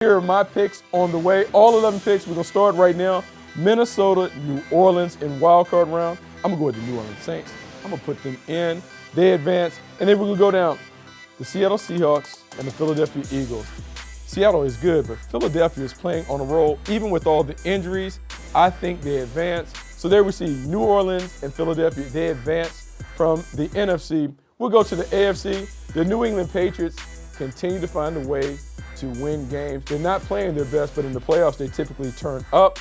Here are my picks on the way. All 11 picks. We're going to start right now. Minnesota, New Orleans in wild card round. I'm going to go with the New Orleans Saints. I'm going to put them in. They advance. And then we're going to go down the Seattle Seahawks and the Philadelphia Eagles. Seattle is good, but Philadelphia is playing on a roll. Even with all the injuries, I think they advance. So there we see New Orleans and Philadelphia. They advance from the NFC. We'll go to the AFC. The New England Patriots continue to find a way to win games. They're not playing their best, but in the playoffs, they typically turn up.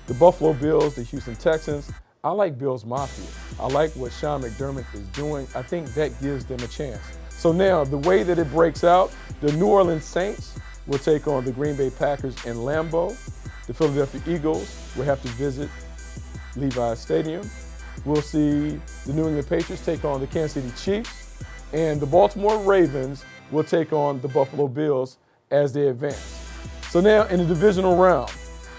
The Buffalo Bills, the Houston Texans. I like Bills Mafia. I like what Sean McDermott is doing. I think that gives them a chance. So now, the way that it breaks out, the New Orleans Saints will take on the Green Bay Packers in Lambeau. The Philadelphia Eagles will have to visit Levi Stadium. We'll see the New England Patriots take on the Kansas City Chiefs. And the Baltimore Ravens will take on the Buffalo Bills as they advance. So now in the divisional round,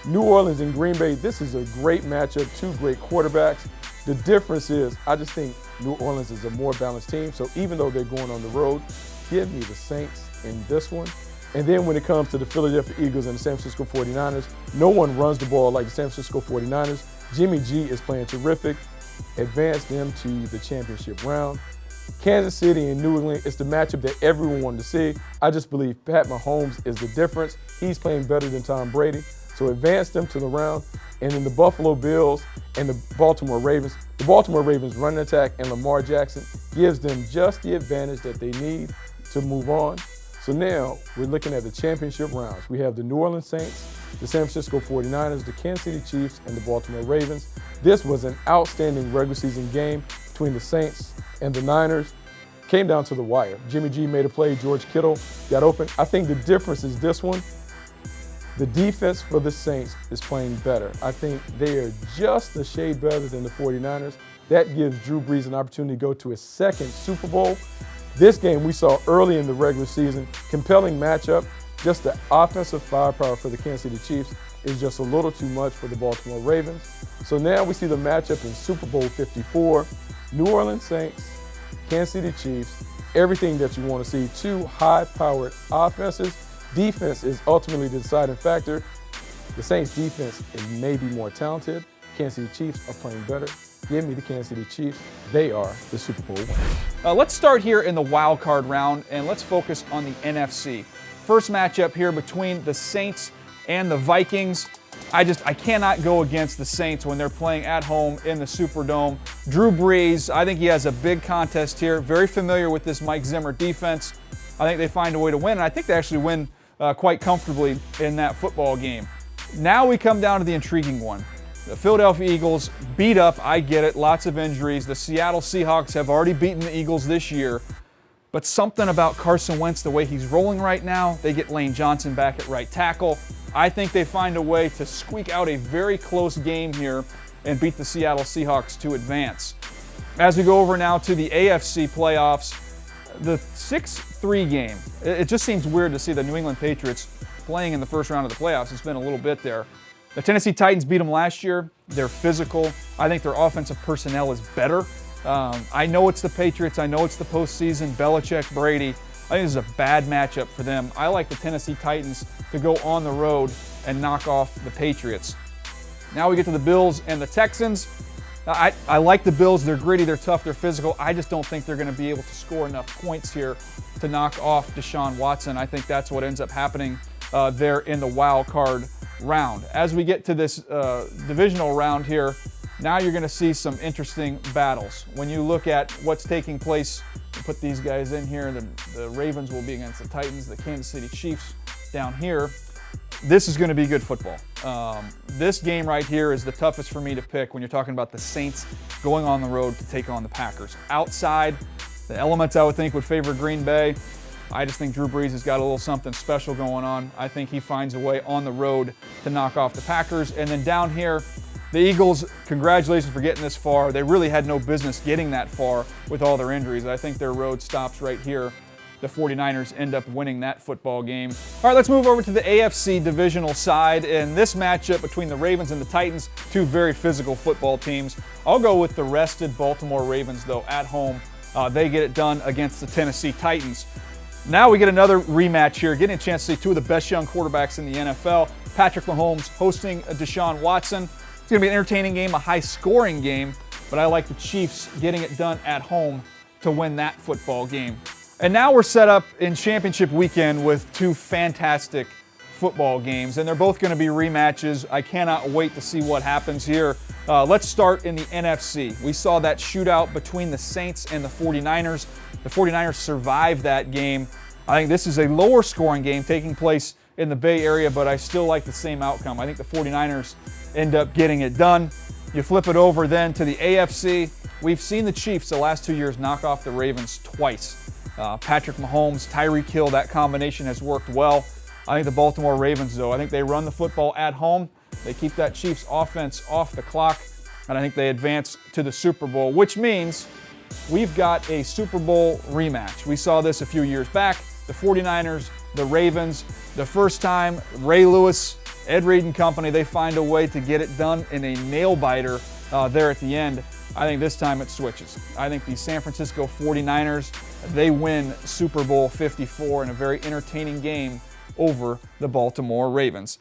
New Orleans and Green Bay, this is a great matchup, two great quarterbacks. The difference is I just think New Orleans is a more balanced team. So even though they're going on the road, give me the Saints in this one. And then when it comes to the Philadelphia Eagles and the San Francisco 49ers, no one runs the ball like the San Francisco 49ers. Jimmy G is playing terrific. Advance them to the championship round. Kansas City and New England, it's the matchup that everyone wanted to see. I just believe Pat Mahomes is the difference. He's playing better than Tom Brady. So advance them to the round. And then the Buffalo Bills and the Baltimore Ravens. The Baltimore Ravens running attack and Lamar Jackson gives them just the advantage that they need to move on. So now we're looking at the championship rounds. We have the New Orleans Saints, the San Francisco 49ers, the Kansas City Chiefs, and the Baltimore Ravens. This was an outstanding regular season game between the Saints and the Niners. Came down to the wire. Jimmy G made a play. George Kittle got open. I think the difference is this one. The defense for the Saints is playing better. I think they are just a shade better than the 49ers. That gives Drew Brees an opportunity to go to his second Super Bowl. This game we saw early in the regular season, compelling matchup. Just the offensive firepower for the Kansas City Chiefs is just a little too much for the Baltimore Ravens. So now we see the matchup in Super Bowl 54. New Orleans Saints, Kansas City Chiefs, everything that you want to see. Two high-powered offenses. Defense is ultimately the deciding factor. The Saints defense is maybe more talented. Kansas City Chiefs are playing better. Give me the Kansas City Chiefs. They are the Super Bowl winners. Let's start here in the wild card round, and let's focus on the NFC. First matchup here between the Saints and the Vikings. I cannot go against the Saints when they're playing at home in the Superdome. Drew Brees, I think he has a big contest here. Very familiar with this Mike Zimmer defense. I think they find a way to win, and I think they actually win quite comfortably in that football game. Now we come down to the intriguing one. The Philadelphia Eagles beat up, I get it, lots of injuries. The Seattle Seahawks have already beaten the Eagles this year. But something about Carson Wentz, the way he's rolling right now, they get Lane Johnson back at right tackle. I think they find a way to squeak out a very close game here and beat the Seattle Seahawks to advance. As we go over now to the AFC playoffs, the 6-3 game, it just seems weird to see the New England Patriots playing in the first round of the playoffs. It's been a little bit there. The Tennessee Titans beat them last year. They're physical. I think their offensive personnel is better. I know it's the Patriots. I know it's the postseason. Belichick, Brady. I think this is a bad matchup for them. I like the Tennessee Titans to go on the road and knock off the Patriots. Now we get to the Bills and the Texans. I like the Bills. They're gritty, they're tough, they're physical. I just don't think they're going to be able to score enough points here to knock off Deshaun Watson. I think that's what ends up happening there in the wild card round. As we get to this divisional round here, now you're going to see some interesting battles. When you look at what's taking place, we'll put these guys in here. The Ravens will be against the Titans, the Kansas City Chiefs down here. This is going to be good football. This game right here is the toughest for me to pick when you're talking about the Saints going on the road to take on the Packers. Outside, the elements I would think would favor Green Bay. I just think Drew Brees has got a little something special going on. I think he finds a way on the road to knock off the Packers. And then down here, the Eagles, congratulations for getting this far. They really had no business getting that far with all their injuries. I think their road stops right here. The 49ers end up winning that football game. All right, let's move over to the AFC divisional side. In this matchup between the Ravens and the Titans, two very physical football teams. I'll go with the rested Baltimore Ravens, though, at home. They get it done against the Tennessee Titans. Now we get another rematch here, getting a chance to see two of the best young quarterbacks in the NFL. Patrick Mahomes hosting Deshaun Watson. It's going to be an entertaining game, a high-scoring game, but I like the Chiefs getting it done at home to win that football game. And now we're set up in championship weekend with two fantastic football games, and they're both going to be rematches. I cannot wait to see what happens here. Let's start in the NFC. We saw that shootout between the Saints and the 49ers. The 49ers survived that game. I think this is a lower scoring game taking place in the Bay Area, but I still like the same outcome. I think the 49ers end up getting it done. You flip it over then to the AFC. We've seen the Chiefs the last 2 years knock off the Ravens twice. Patrick Mahomes, Tyreek Hill, that combination has worked well. I think the Baltimore Ravens, though, I think they run the football at home. They keep that Chiefs offense off the clock, and I think they advance to the Super Bowl, which means we've got a Super Bowl rematch. We saw this a few years back. The 49ers, the Ravens, the first time, Ray Lewis, Ed Reed and company, they find a way to get it done in a nail-biter there at the end. I think this time it switches. I think the San Francisco 49ers, they win Super Bowl 54 in a very entertaining game over the Baltimore Ravens.